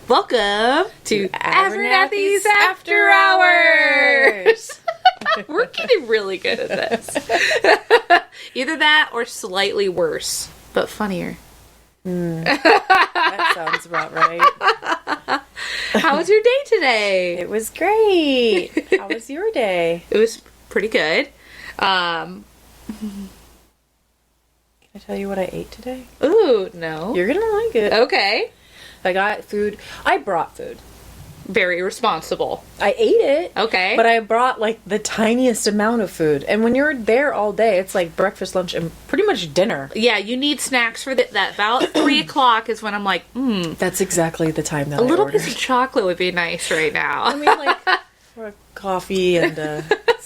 Welcome to Slabernastys After Hours. We're getting really good at this. Either that or slightly worse, but funnier. That sounds about right. How was your day today? It was great. How was your day? It was pretty good. Can I tell you what I ate today? Ooh, no. You're gonna like it. Okay. I got food. I brought food. Very responsible. I ate it. Okay. But I brought like the tiniest amount of food. And when you're there all day, it's like breakfast, lunch, and pretty much dinner. Yeah, you need snacks for that. About 3 o'clock is when I'm like, That's exactly the time that a I little ordered. piece of chocolate would be nice right now. I mean, like, for a coffee and a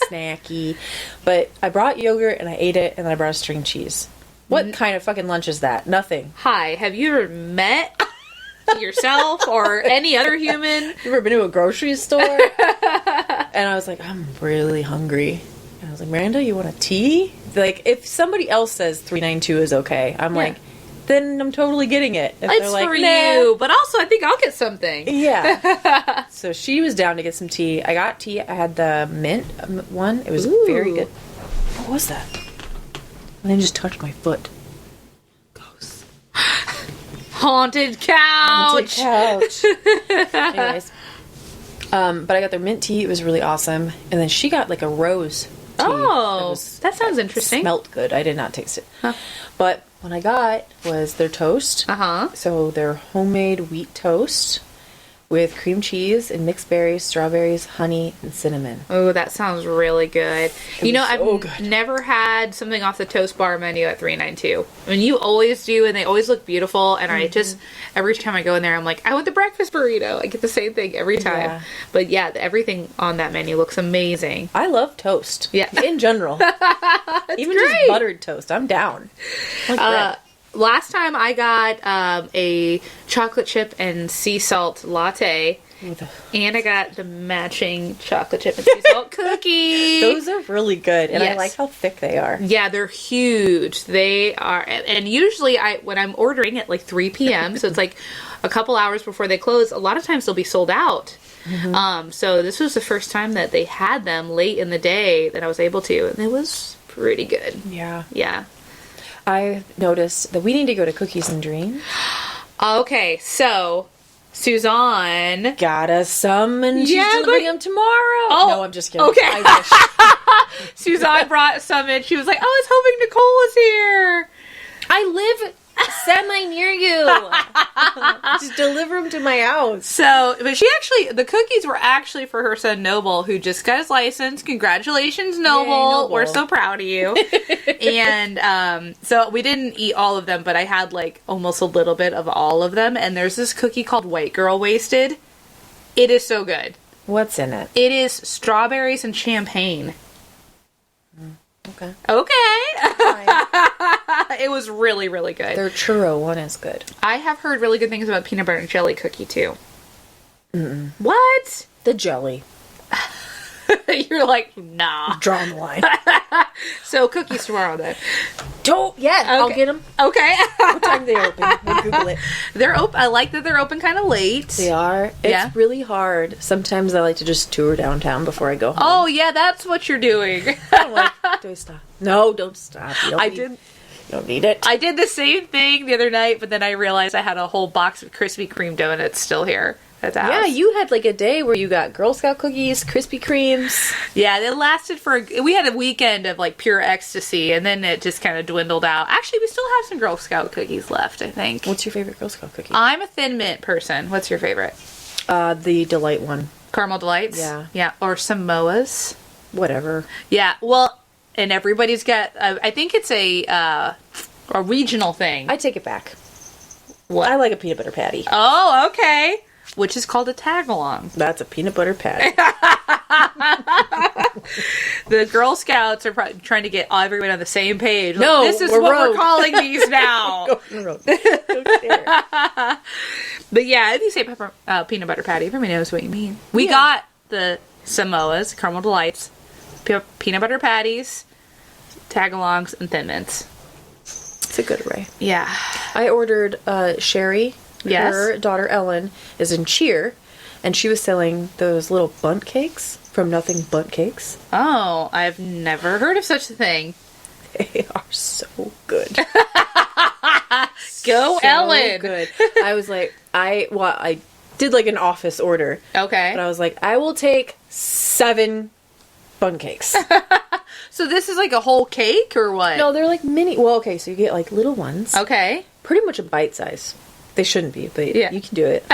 snacky. But I brought yogurt and I ate it, and then I brought a string cheese. What kind of fucking lunch is that? Nothing. Hi, have you ever met yourself or any other human? You ever been to a grocery store? And I was like, I'm really hungry. And I was like, Miranda, you want a tea? Like, if somebody else says $3.92 is okay, I'm like, then I'm totally getting it. If It's they're like, for nah. you, but also I think I'll get something. Yeah. So she was down to get some tea. I got tea. I had the mint one. It was very good. What was that? And then just touched my foot. Ghost. Haunted couch. Anyways. But I got their mint tea. It was really awesome. And then she got like a rose tea. Oh, that sounds interesting. Smelled good. I did not taste it. Huh. But what I got was their toast. Uh-huh. So their homemade wheat toast with cream cheese and mixed berries, strawberries, honey, and cinnamon. Oh, that sounds really good. You know, so I've good. never had something off the Toast Bar menu at $3.92. I mean, you always do, and they always look beautiful. And I just, every time I go in there, I'm like, I want the breakfast burrito. I get the same thing every time. Yeah. But yeah, everything on that menu looks amazing. I love toast. Yeah. In general. Even great. just buttered toast. I'm down. I like bread. Last time I got a chocolate chip and sea salt latte. And I got the matching chocolate chip and sea salt cookie. Those are really good, and Yes. I like how thick they are. Yeah, they're huge. They are, and usually when I'm ordering at like 3 p.m., so it's like a couple hours before they close, a lot of times they'll be sold out. So this was the first time that they had them late in the day that I was able to, and it was pretty good. Yeah. Yeah. I noticed that we need to go to Cookies and Dream. Okay, so Suzanne Gotta summon. She's Yeah, delivering them tomorrow. Oh, No, I'm just kidding. okay. I wish. Suzanne brought some in. She was like, "Oh, I was hoping Nicole was here." I live semi near you. Just deliver them to my house. So, but the cookies were actually for her son Noble, who just got his license. Congratulations, Noble. Yay, Noble. We're so proud of you. And so we didn't eat all of them, but I had like almost a little bit of all of them. And there's this cookie called White Girl Wasted. It is so good. What's in it? It is strawberries and champagne. Okay. It was really, really good. Their churro one is good. I have heard really good things about peanut butter and jelly cookie too. What? The jelly. You're like, nah. Draw the line. So cookies tomorrow then. I'll get them. Okay. What time they open? We'll Google it. They're open. I like that they're open kind of late. They are. It's Yeah. really hard. Sometimes I like to just tour downtown before I go home. Oh yeah, that's what you're doing. I'm like, do I stop? No, don't stop. You don't You don't need it. I did the same thing the other night, but then I realized I had a whole box of Krispy Kreme donuts still here at the house. Yeah, you had like a day where you got Girl Scout cookies, Krispy Kremes. Yeah, it lasted we had a weekend of like pure ecstasy, and then it just kind of dwindled out. Actually, we still have some Girl Scout cookies left, I think. What's your favorite Girl Scout cookie? I'm a Thin Mint person. What's your favorite? The Delight one. Caramel Delights? Yeah. Yeah, or Samoas. Whatever. Yeah, well, and everybody's got, I think it's a regional thing. I take it back. What? I like a peanut butter patty. Oh, okay. Which is called a tag-along. That's a peanut butter patty. The Girl Scouts are trying to get everyone on the same page. Like, No, this is we're what rogue. we're calling these now. Go on the road. Don't care. But yeah, if you say peanut butter patty, everybody knows what you mean. We got the Samoas, Caramel Delights, peanut butter patties, tag-alongs, and Thin Mints. It's a good array. Yeah. I ordered sherry Yes. Her daughter Ellen is in cheer, and she was selling those little bundt cakes from Nothing Bundt Cakes. Oh, I've never heard of such a thing. They are so good. Go, Ellen. Good. I was like, I did like an office order. Okay. But I was like, I will take 7 bundt cakes. So this is like a whole cake or what? No, they're like mini. Well, okay, so you get like little ones. Okay. Pretty much a bite size. They shouldn't be, but Yeah. you can do it.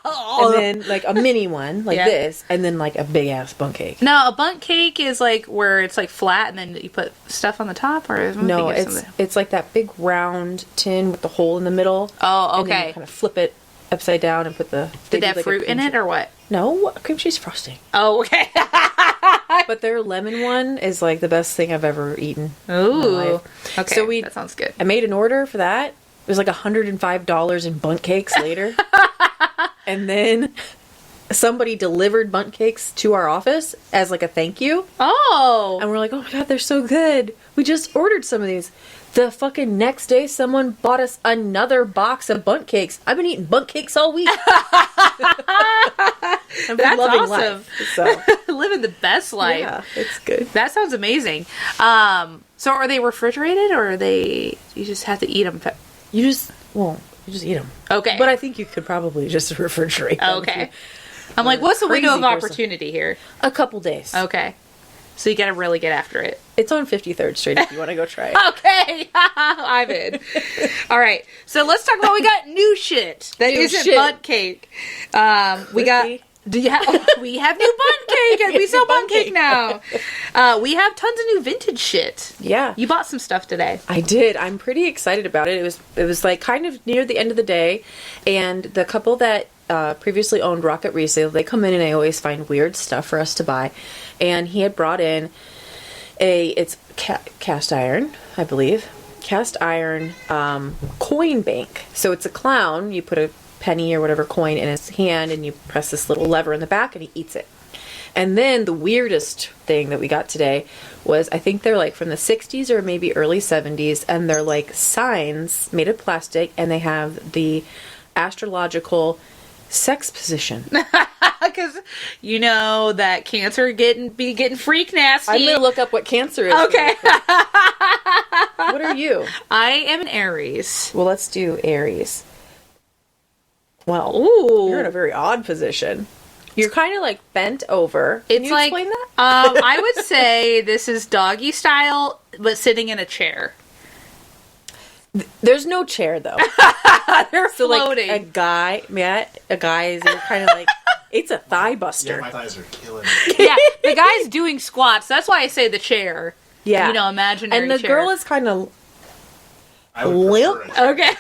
And then like a mini one, like this, and then like a big ass bundt cake. Now, a bundt cake is like where it's like flat and then you put stuff on the top, or is No, it's like that big round tin with the hole in the middle. Oh, And then okay. you kind of flip it upside down and put the. Did they have fruit in it or what? No, cream cheese frosting. Oh, okay. But their lemon one is like the best thing I've ever eaten. Ooh. Okay. So that sounds good. I made an order for that. It was like $105 in bundt cakes later. And then somebody delivered bundt cakes to our office as like a thank you. Oh. And we're like, oh my God, they're so good. We just ordered some of these. The fucking next day, someone bought us another box of bundt cakes. I've been eating bundt cakes all week. I'm That's loving awesome. life. So, Living the best life. yeah, it's good. That sounds amazing. So are they refrigerated or are they, you just have to eat them? You just eat them. Okay. But I think you could probably just refrigerate them. Okay. I'm like, what's the window of crazy person. opportunity here? A couple days. Okay. So you got to really get after it. It's on 53rd Street if you want to go try it. Okay. I'm in. All right. So let's talk about, we got new shit that New isn't shit. bundt cake. We got... we have new bundt cake and we sell bundt cake now. We have tons of new vintage shit. Yeah. You bought some stuff today. I did. I'm pretty excited about it. It was like kind of near the end of the day, and the couple that previously owned Rocket Resale, they come in and they always find weird stuff for us to buy. And he had brought in it's cast iron, I believe. Cast iron coin bank. So it's a clown. You put a penny or whatever coin in his hand and you press this little lever in the back and he eats it. And then the weirdest thing that we got today was, I think they're like from the 60s or maybe early 70s, and they're like signs made of plastic, and they have the astrological sex position. Because you know that Cancer getting freak nasty. I'm gonna look up what Cancer is. Okay. What are you? I am an Aries. Well, let's do Aries. Well, Ooh. you're in a very odd position. You're kind of like bent over. Can It's you like, explain that? I would say this is doggy style, but sitting in a chair. There's no chair though. They're So floating. like a guy is kind of like, it's a thigh buster. Yeah, my thighs are killing me. Yeah, the guy's doing squats. That's why I say the chair. Yeah. You know, imaginary And the chair. girl is kind of I would limp. prefer it. Okay.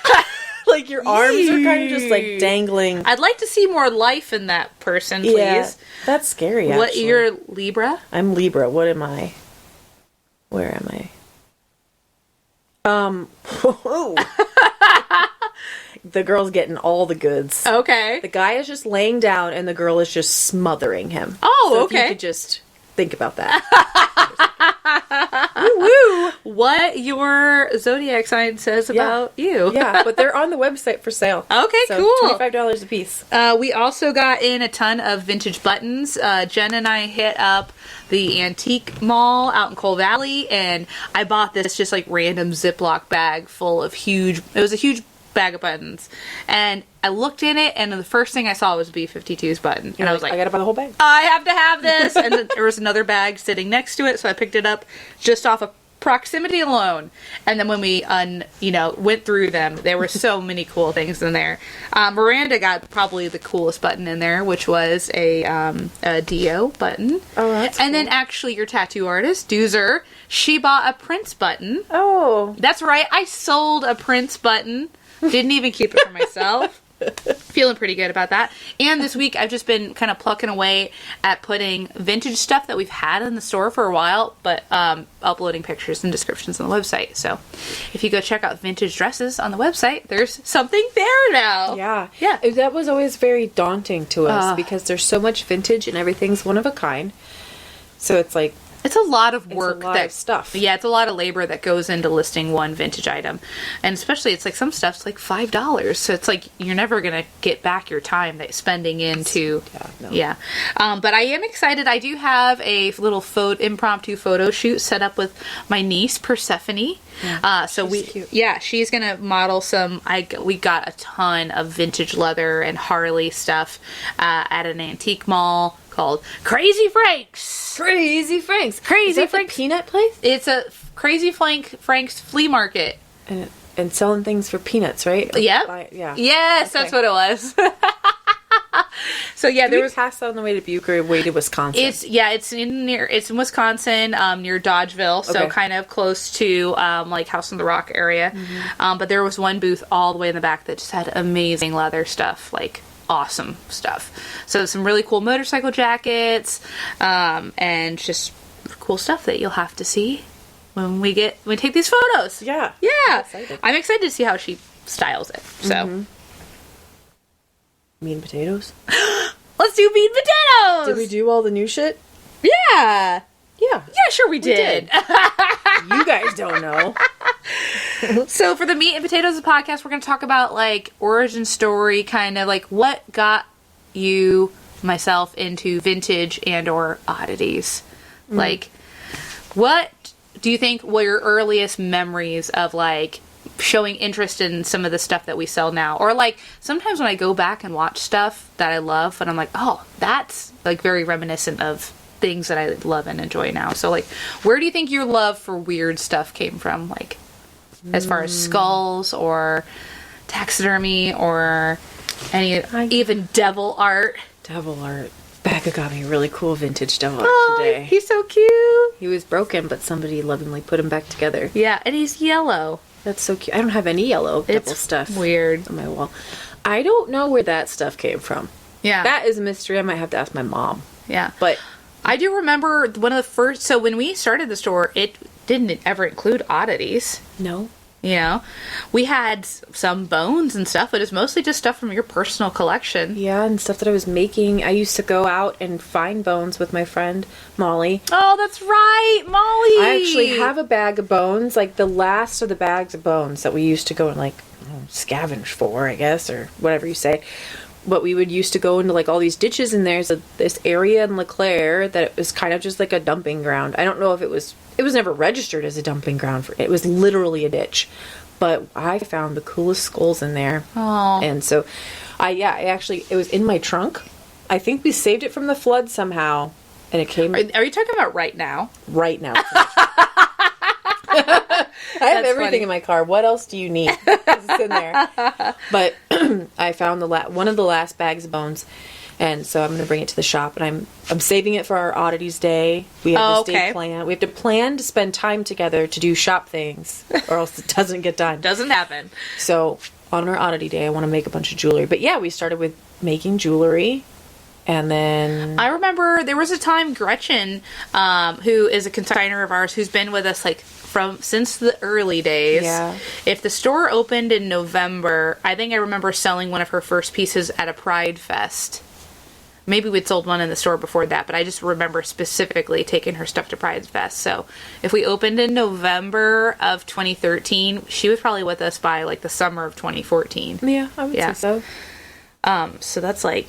like your arms are kind of just like dangling. I'd like to see more life in that person, please. Yeah, that's scary. What, Actually. you're Libra? I'm Libra. What am I? Where am I? The girl's getting all the goods. Okay. The guy is just laying down and the girl is just smothering him. Oh, so okay. If you could just think about that. Woo! What your zodiac sign says about you. Yeah, but they're on the website for sale. Okay, so cool. $25 a piece. We also got in a ton of vintage buttons. Jen and I hit up the antique mall out in Coal Valley, and I bought this just like random Ziploc bag full of it was a huge bag of buttons. And I looked in it, and the first thing I saw was B-52's button. And I was like, I gotta buy the whole bag. I have to have this. And then there was another bag sitting next to it, so I picked it up just off of proximity alone. And then when we went through them, there were so many cool things in there. Miranda got probably the coolest button in there, which was a Dio button. Oh, that's And then actually your tattoo artist, Doozer, she bought a Prince button. Oh. That's right, I sold a Prince button. Didn't even keep it for myself. Feeling pretty good about that. And this week I've just been kind of plucking away at putting vintage stuff that we've had in the store for a while, but uploading pictures and descriptions on the website. So if you go check out vintage dresses on the website, there's something there now. Yeah. Yeah. That was always very daunting to us because there's so much vintage and everything's one of a kind. So it's like, It's a lot of It's a work lot of stuff. Yeah, it's a lot of labor that goes into listing one vintage item. And especially it's like some stuff's like $5. So it's like you're never going to get back your time that spending into but I am excited. I do have a little impromptu photo shoot set up with my niece Persephone. So she's going to model some we got a ton of vintage leather and Harley stuff at an antique mall called Crazy Frank's. Crazy Frank's. Crazy Frank's. Peanut place? It's a Crazy Frank's flea market. And selling things for peanuts, right? Yep. Yeah. Yes, that's what it was. So yeah, there was passed on the way to Buke or way to Wisconsin. It's in Wisconsin, near Dodgeville, so kind of close to like House on the Rock area. Mm-hmm. But there was one booth all the way in the back that just had amazing leather stuff, like awesome stuff. So some really cool motorcycle jackets, and just cool stuff that you'll have to see when we take these photos. Yeah. I'm excited to see how she styles it. So meat and potatoes. Let's do meat and potatoes. Did we do all the new shit? Yeah, sure we did. You guys don't know. So for the meat and potatoes podcast, we're going to talk about like origin story, kind of like what got you, myself, into vintage and or oddities. Like, what do you think were your earliest memories of like showing interest in some of the stuff that we sell now? Or like sometimes when I go back and watch stuff that I love and I'm like, oh, that's like very reminiscent of things that I love and enjoy now. So like, where do you think your love for weird stuff came from? Like as far as skulls or taxidermy or even devil art? Devil art. Becca got me a really cool vintage devil art today. He's so cute. He was broken, but somebody lovingly put him back together. Yeah, and he's yellow. That's so cute. I don't have any yellow devil stuff. Weird. On my wall. I don't know where that stuff came from. Yeah. That is a mystery. I might have to ask my mom. Yeah. But I do remember one of the first, so when we started the store, it didn't ever include oddities. No. You know, we had some bones and stuff, but it's mostly just stuff from your personal collection. Yeah, and stuff that I was making. I used to go out and find bones with my friend Molly. Oh, that's right, Molly. I actually have a bag of bones, like the last of the bags of bones that we used to go and like scavenge for, I guess, or whatever you say. But we would used to go into like all these ditches, and there's this area in LeClaire that it was kind of just like a dumping ground. I don't know if it was never registered as a dumping ground. It was literally a ditch. But I found the coolest skulls in there. Oh. And so, it was in my trunk. I think we saved it from the flood somehow. And it came... Are you talking about right now? Right now. I have everything in my car. What else do you need? It's in there. But I found one of the last bags of bones, and so I'm going to bring it to the shop. And I'm saving it for our oddities day. We have this day planned. We have to plan to spend time together to do shop things, or else it doesn't get done. Doesn't happen. So on our oddity day, I want to make a bunch of jewelry. But yeah, we started with making jewelry. And then I remember there was a time Gretchen, who is a consignor of ours, who's been with us like since the early days. Yeah. If the store opened in November, I think I remember selling one of her first pieces at a Pride Fest. Maybe we'd sold one in the store before that, but I just remember specifically taking her stuff to Pride Fest. So if we opened in November of 2013, she was probably with us by like the summer of 2014. Yeah, I would say so. So that's like,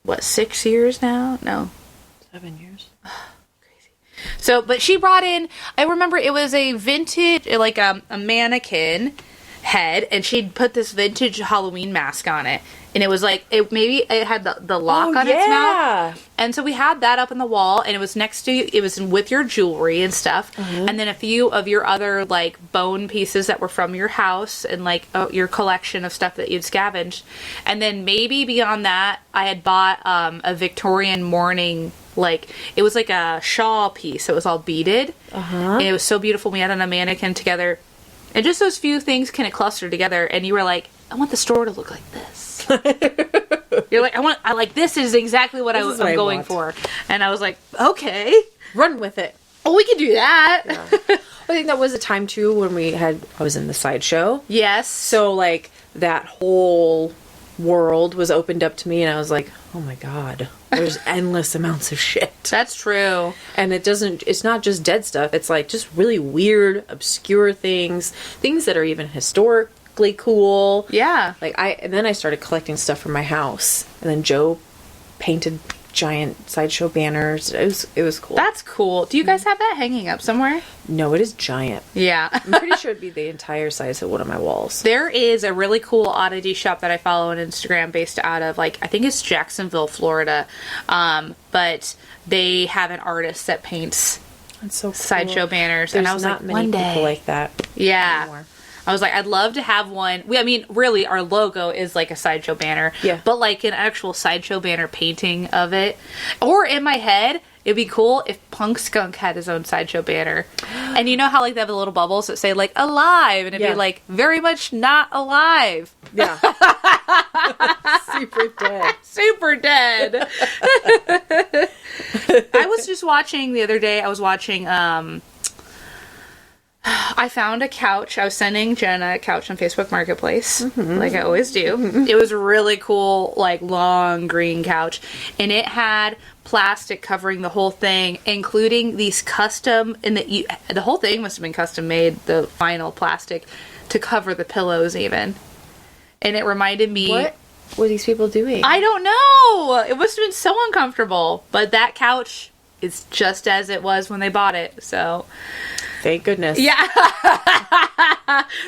what, 6 years now? No. 7 years. Crazy. So, but she brought in, I remember it was a vintage, like a mannequin head, and she'd put this vintage Halloween mask on it. And it was like, it had the lock on its mouth. And so we had that up on the wall, and it was with your jewelry and stuff. Mm-hmm. And then a few of your other, like, bone pieces that were from your house and, like, your collection of stuff that you'd scavenged. And then maybe beyond that, I had bought a Victorian mourning, like, it was like a shawl piece. It was all beaded. Uh-huh. And it was so beautiful. We had on a mannequin together. And just those few things kind of clustered together, and you were like, I want the store to look like this. You're like, this is exactly what I'm going for. And I was like, okay. Run with it. Oh, we can do that. Yeah. I think that was a time, too, when I was in the sideshow. Yes. So, like, that whole world was opened up to me, and I was like, oh my god, there's endless amounts of shit. That's true. And it's not just dead stuff, it's like just really weird, obscure things that are even historically cool. Yeah. And then I started collecting stuff from my house, and then Joe painted giant sideshow banners. It was cool. That's cool. Do you guys have that hanging up somewhere? No, it is giant. Yeah. I'm pretty sure it'd be the entire size of one of my walls. There is a really cool oddity shop that I follow on Instagram based out of, I think it's Jacksonville, Florida. But they have an artist that paints That's so cool. sideshow banners. There's and I was not like, many one day. people like that. Yeah. Anymore. I was like, I'd love to have one. Really, our logo is like a sideshow banner. Yeah. But like an actual sideshow banner painting of it. Or in my head, it'd be cool if Punk Skunk had his own sideshow banner. And you know how like they have the little bubbles that say like alive, and it'd be like very much not alive. Yeah. Super dead. Super dead. I was just watching the other day. I found a couch. I was sending Jenna a couch on Facebook Marketplace, like I always do. It was a really cool, like, long green couch. And it had plastic covering the whole thing, including these custom... And the whole thing must have been custom made, the final plastic, to cover the pillows even. And it reminded me... What were these people doing? I don't know! It must have been so uncomfortable. But that couch is just as it was when they bought it, so... Thank goodness. Yeah.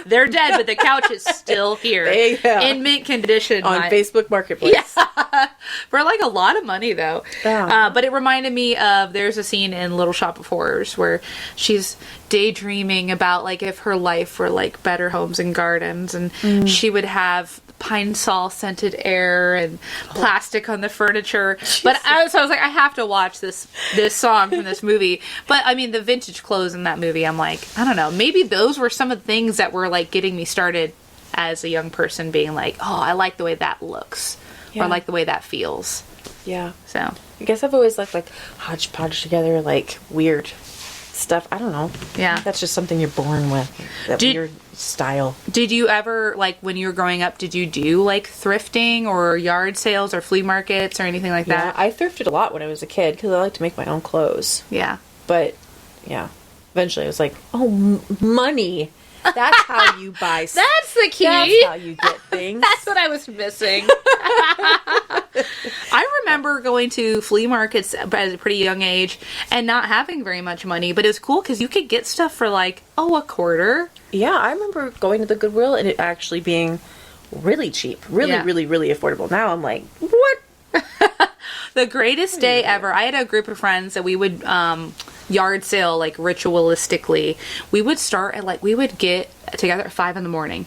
They're dead, but the couch is still here. In mint condition. On Facebook Marketplace. Yeah. For like a lot of money, though. Yeah. But it reminded me of, there's a scene in Little Shop of Horrors where she's daydreaming about like if her life were like better homes and gardens, and she would have pine sol scented air and plastic on the furniture. But I was like, I have to watch this song from this movie. But I mean, the vintage clothes in that movie, I'm like, I don't know, maybe those were some of the things that were like getting me started as a young person, being like, oh, I like the way that looks, or I like the way that feels. Yeah. So I guess I've always liked like hodgepodge together, like weird stuff. I don't know. Yeah. That's just something you're born with. That weird style. Did you ever, like, when you were growing up, did you do, like, thrifting or yard sales or flea markets or anything like that? Yeah, I thrifted a lot when I was a kid because I like to make my own clothes. Yeah. But, yeah. Eventually I was like, oh, money. That's how you buy stuff. That's the key. That's how you get things. That's what I was missing. I remember going to flea markets at a pretty young age and not having very much money, but it was cool because you could get stuff for like, a quarter. Yeah, I remember going to the Goodwill and it actually being really cheap. Really affordable. Now I'm like, what? The greatest day ever. I had a group of friends that we would yard sale, like, ritualistically. We would start at, like, we would get together at 5 a.m.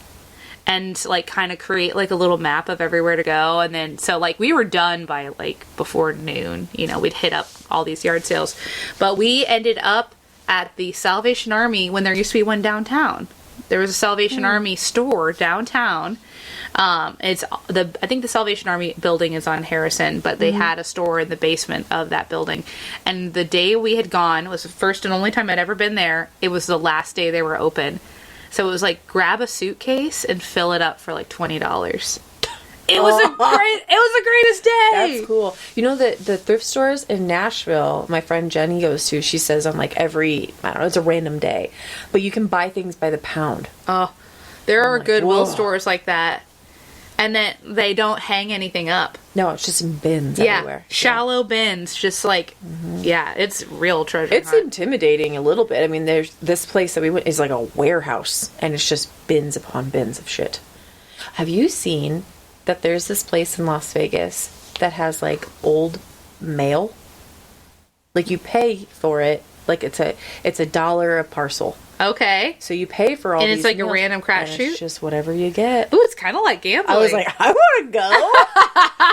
and, like, kind of create, like, a little map of everywhere to go. And then, so, like, we were done by, like, before noon. You know, we'd hit up all these yard sales. But we ended up at the Salvation Army when there used to be one downtown. There was a Salvation Army store downtown. I think the Salvation Army building is on Harrison, but they had a store in the basement of that building. And the day we had gone was the first and only time I'd ever been there. It was the last day they were open. So it was like, grab a suitcase and fill it up for like $20. It was the greatest day. That's cool. You know, the thrift stores in Nashville, my friend Jenny goes to, she says on like every, I don't know, it's a random day, but you can buy things by the pound. Oh, there are like, Goodwill whoa. stores like that. And then they don't hang anything up. No, it's just in bins everywhere. Shallow bins, just like, it's real treasure It's hunt. intimidating a little bit. I mean, there's this place that we went is like a warehouse, and it's just bins upon bins of shit. Have you seen that there's this place in Las Vegas that has like old mail? Like you pay for it, like it's $1 a parcel. Okay. So you pay for all And these it's like a meals, random crash and shoot? It's just whatever you get. Ooh, it's kind of like gambling. I was like, I want to go.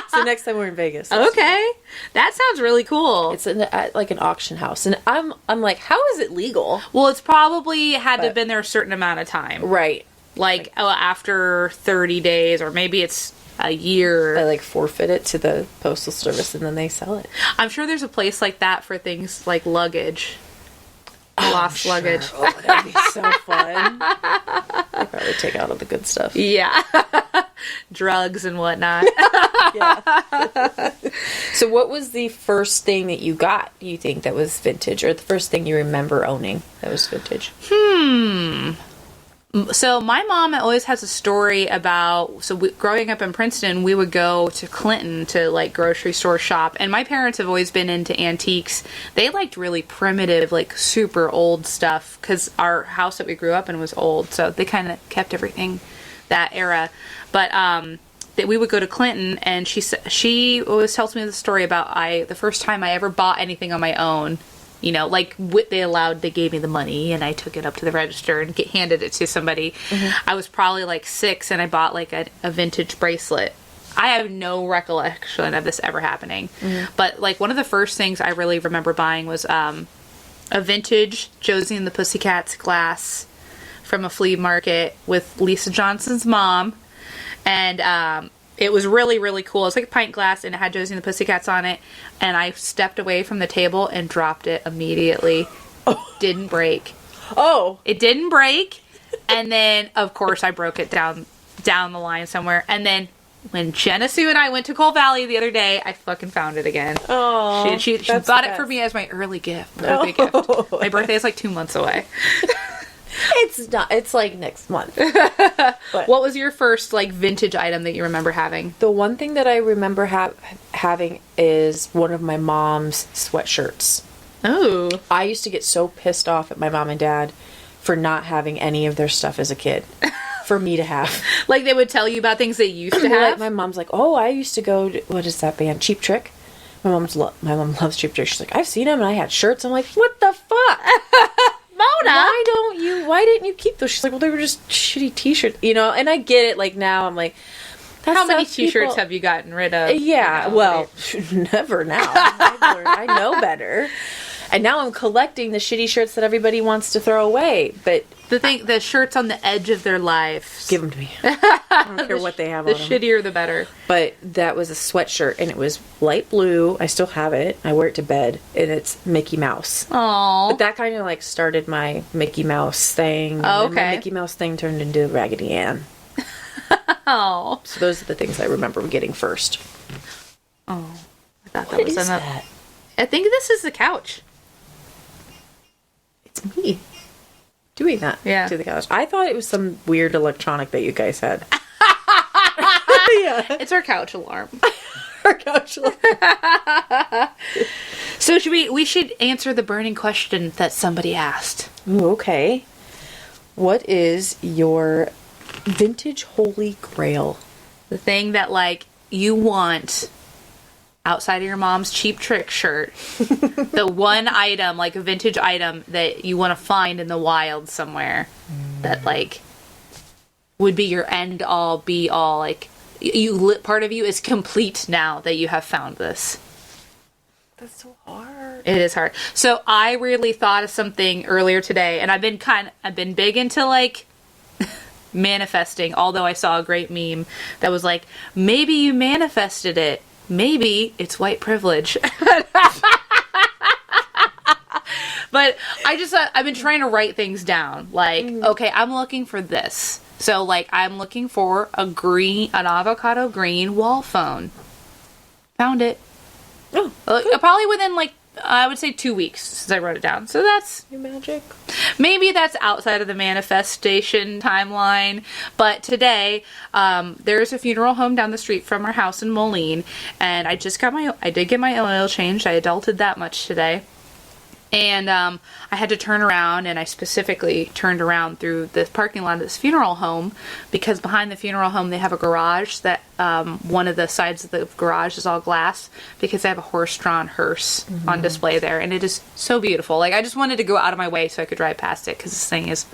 So next time we're in Vegas. Okay. That sounds really cool. It's at like an auction house. And I'm like, how is it legal? Well, it's probably had to have been there a certain amount of time. Right. Like, after 30 days, or maybe it's a year. I like forfeit it to the postal service and then they sell it. I'm sure there's a place like that for things like luggage. Lost luggage. Oh, that'd be so fun. They probably take out all the good stuff. Yeah. drugs and whatnot. Yeah. So what was the first thing that you got, you think, that was vintage? Or the first thing you remember owning that was vintage? So my mom always has a story about, growing up in Princeton, we would go to Clinton to like grocery store shop, and my parents have always been into antiques. They liked really primitive, like super old stuff, because our house that we grew up in was old, so they kind of kept everything that era. But that we would go to Clinton, and she always tells me the story about the first time I ever bought anything on my own. You know, like they gave me the money and I took it up to the register and handed it to somebody. I was probably like 6 and I bought like a vintage bracelet. I have no recollection of this ever happening. But like one of the first things I really remember buying was a vintage Josie and the Pussycats glass from a flea market with Lisa Johnson's mom. And it was really, really cool. It was like a pint glass, and it had Josie and the Pussycats on it. And I stepped away from the table and dropped it immediately. Didn't break. Oh. It didn't break. And then, of course, I broke it down the line somewhere. And then when Jenna Sue and I went to Coal Valley the other day, I fucking found it again. Oh, she bought it for me as my early gift. Birthday gift. My birthday is like 2 months away. It's not. It's like next month. But what was your first like vintage item that you remember having? The one thing that I remember having is one of my mom's sweatshirts. Oh. I used to get so pissed off at my mom and dad for not having any of their stuff as a kid. For me to have. Like they would tell you about things they used to have? Like my mom's like, oh, I used to go to, what is that band? Cheap Trick. My mom loves Cheap Trick. She's like, I've seen them and I had shirts. I'm like, what the fuck? Mona, why didn't you keep those? She's like, well, they were just shitty t-shirts, you know. And I get it. Like now, I'm like, how many t-shirts have you gotten rid of? Yeah, you know, well, never now. I know better. And now I'm collecting the shitty shirts that everybody wants to throw away. But the shirts on the edge of their lives, give them to me. I don't care what they have on them. The shittier, the better. But that was a sweatshirt, and it was light blue. I still have it. I wear it to bed, and it's Mickey Mouse. Aww. But that kind of like started my Mickey Mouse thing. Oh, okay. My Mickey Mouse thing turned into Raggedy Ann. Oh. So those are the things I remember getting first. Oh, I thought that was that? I think this is the couch. It's me doing that to the couch. I thought it was some weird electronic that you guys had. Yeah. It's our couch alarm. Our couch alarm. So we should answer the burning question that somebody asked. Ooh, okay. What is your vintage holy grail? The thing that like you want outside of your mom's Cheap Trick shirt. The one item, like a vintage item that you want to find in the wild somewhere that like would be your end all be all, like part of you is complete now that you have found this. That's so hard. It is hard. So I really thought of something earlier today, and I've been big into like manifesting, although I saw a great meme that was like, maybe you manifested it. Maybe it's white privilege. But I've been trying to write things down. Like, okay, I'm looking for this. So, like, I'm looking for an avocado green wall phone. Found it. Oh, probably within, like, I would say 2 weeks since I wrote it down. So that's your magic. Maybe that's outside of the manifestation timeline. But today, there's a funeral home down the street from our house in Moline, and I did get my oil changed. I adulted that much today. And I had to turn around, and I specifically turned around through the parking lot of this funeral home because behind the funeral home they have a garage that one of the sides of the garage is all glass because they have a horse-drawn hearse on display there, and it is so beautiful. Like, I just wanted to go out of my way so I could drive past it because this thing is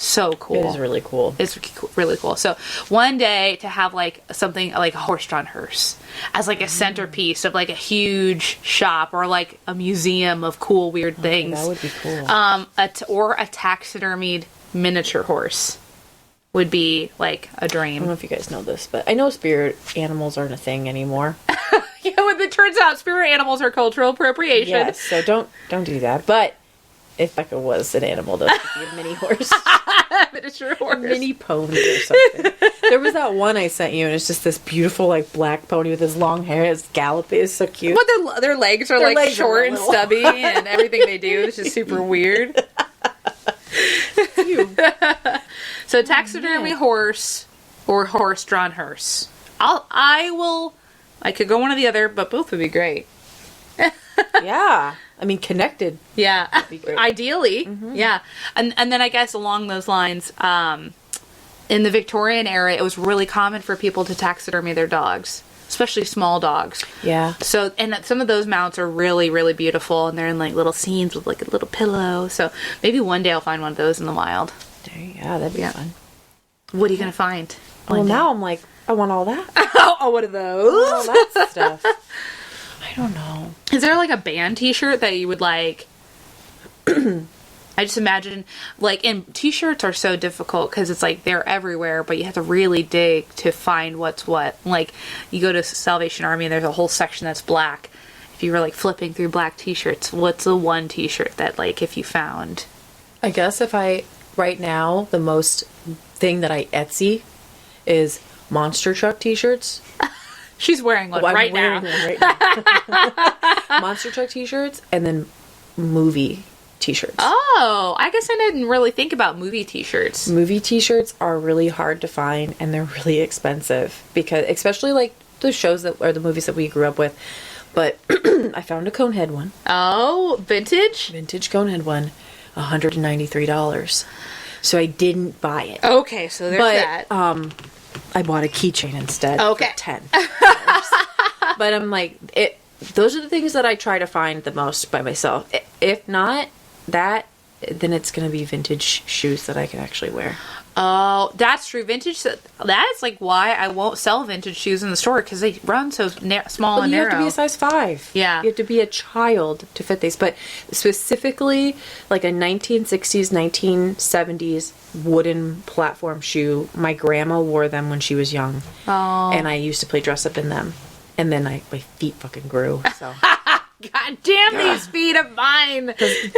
so cool. It is really cool. It's really cool. So one day to have like something like a horse-drawn hearse as like a centerpiece of like a huge shop or like a museum of cool weird things. That would be cool. Or a taxidermied miniature horse would be like a dream. I don't know if you guys know this, but I know spirit animals aren't a thing anymore. Yeah, when it turns out spirit animals are cultural appropriation. Yes, so don't do that. But if Becca was an animal, that would be a mini horse. Miniature horse. Mini pony or something. There was that one I sent you, and it's just this beautiful, like, black pony with his long hair. It's galloping. It's so cute. But their legs are Their like legs are short and little. stubby, and everything they do is just super weird. Cute. So taxidermy horse or horse-drawn hearse. I could go one or the other, but both would be great. Yeah. I mean, connected. Yeah, be great. ideally, yeah. And then I guess along those lines, in the Victorian era, it was really common for people to taxidermy their dogs, especially small dogs. Yeah. So, and some of those mounts are really, really beautiful, and they're in like little scenes with like a little pillow. So maybe one day I'll find one of those in the wild. Yeah, that'd be fun. What are you gonna find? Well, now I'm like, I want all that. Oh, one of those. All that stuff. I don't know. Is there like a band t-shirt that you would like? I just imagine, like, and t-shirts are so difficult because it's like they're everywhere, but you have to really dig to find what's what. Like, you go to Salvation Army and there's a whole section that's black. If you were like flipping through black t-shirts, what's the one t-shirt that, like, if you found? I guess right now, the most thing that I Etsy is monster truck t-shirts. She's wearing one I'm right wearing now. one right now. Monster truck t-shirts and then movie t-shirts. Oh, I guess I didn't really think about movie t-shirts. Movie t-shirts are really hard to find and they're really expensive because especially like the shows that or the movies that we grew up with. But I found a Conehead one. Oh, vintage Conehead one, $193. So I didn't buy it. Okay, so there's that. I bought a keychain instead. Okay. For $10. But I'm like, those are the things that I try to find the most by myself. If not that, then it's going to be vintage shoes that I can actually wear. Oh, that's true. Vintage. That's like why I won't sell vintage shoes in the store because they run so small and You narrow. have to be a size 5. Yeah. You have to be a child to fit these. But specifically, like a 1960s, 1970s wooden platform shoe. My grandma wore them when she was young. Oh. And I used to play dress up in them. And then my feet fucking grew. So God damn these feet of mine.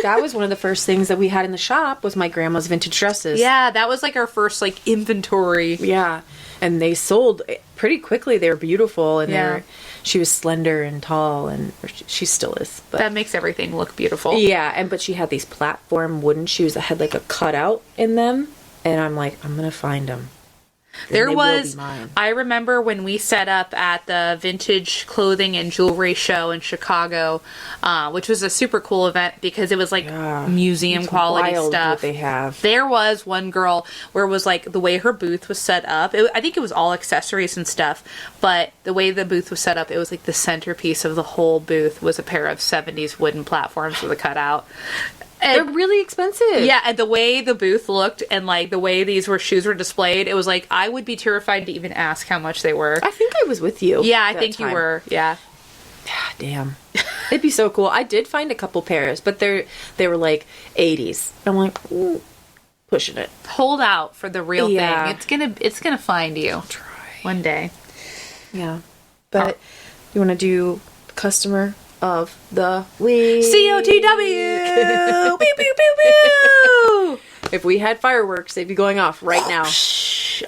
that was one of the first things that we had in the shop was my grandma's vintage dresses. Yeah, that was like our first like inventory. Yeah. And they sold pretty quickly. They were beautiful and she was slender and tall and she still is. But That makes everything look beautiful. yeah, but she had these platform wooden shoes that had like a cutout in them and I'm like, I'm going to find them. There was, I remember when we set up at the Vintage Clothing and Jewelry Show in Chicago, which was a super cool event because it was like museum quality stuff. What they have. There was one girl where it was like the way her booth was set up. I think it was all accessories and stuff, but the way the booth was set up, it was like the centerpiece of the whole booth was a pair of 70s wooden platforms with a cutout. They're really expensive. Yeah, and the way the booth looked and like the way these shoes were displayed, it was like I would be terrified to even ask how much they were. I think I was with you. Yeah, I think you were. Yeah. Damn. It'd be so cool. I did find a couple pairs, but they were like 80s. I'm like, pushing it. Hold out for the real Yeah. thing. It's gonna find you. I'll try. One day. Yeah. But you want to do customer of the week? COTW! Pew, pew, pew, pew! If we had fireworks, they'd be going off right now.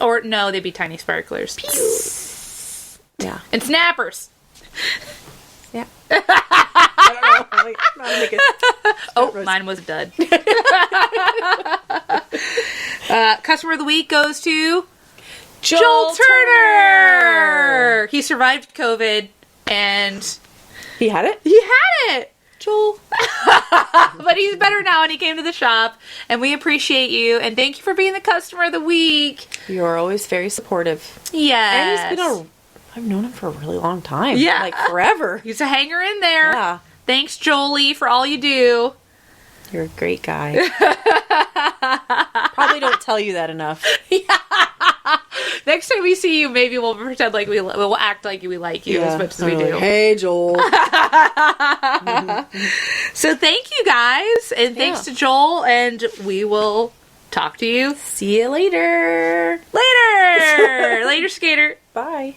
Or no, they'd be tiny sparklers. Yeah. And snappers. Yeah. I don't know. I'm not making Oh, mine was a dud. Customer of the week goes to Joel Turner. He survived COVID and He had it? he had it. Joel. But he's better now and he came to the shop and we appreciate you and thank you for being the customer of the week. You are always very supportive. Yes. And he's been I've known him for a really long time. Yeah. Like forever. He's a hanger in there. Yeah. Thanks, Jolie, for all you do. You're a great guy. Probably don't tell you that enough. Next time we see you, maybe we'll pretend like we'll act like we like you as much as we do. Like, hey, Joel. So thank you guys, and thanks to Joel, and we will talk to you See you later. later. Later, skater. Bye.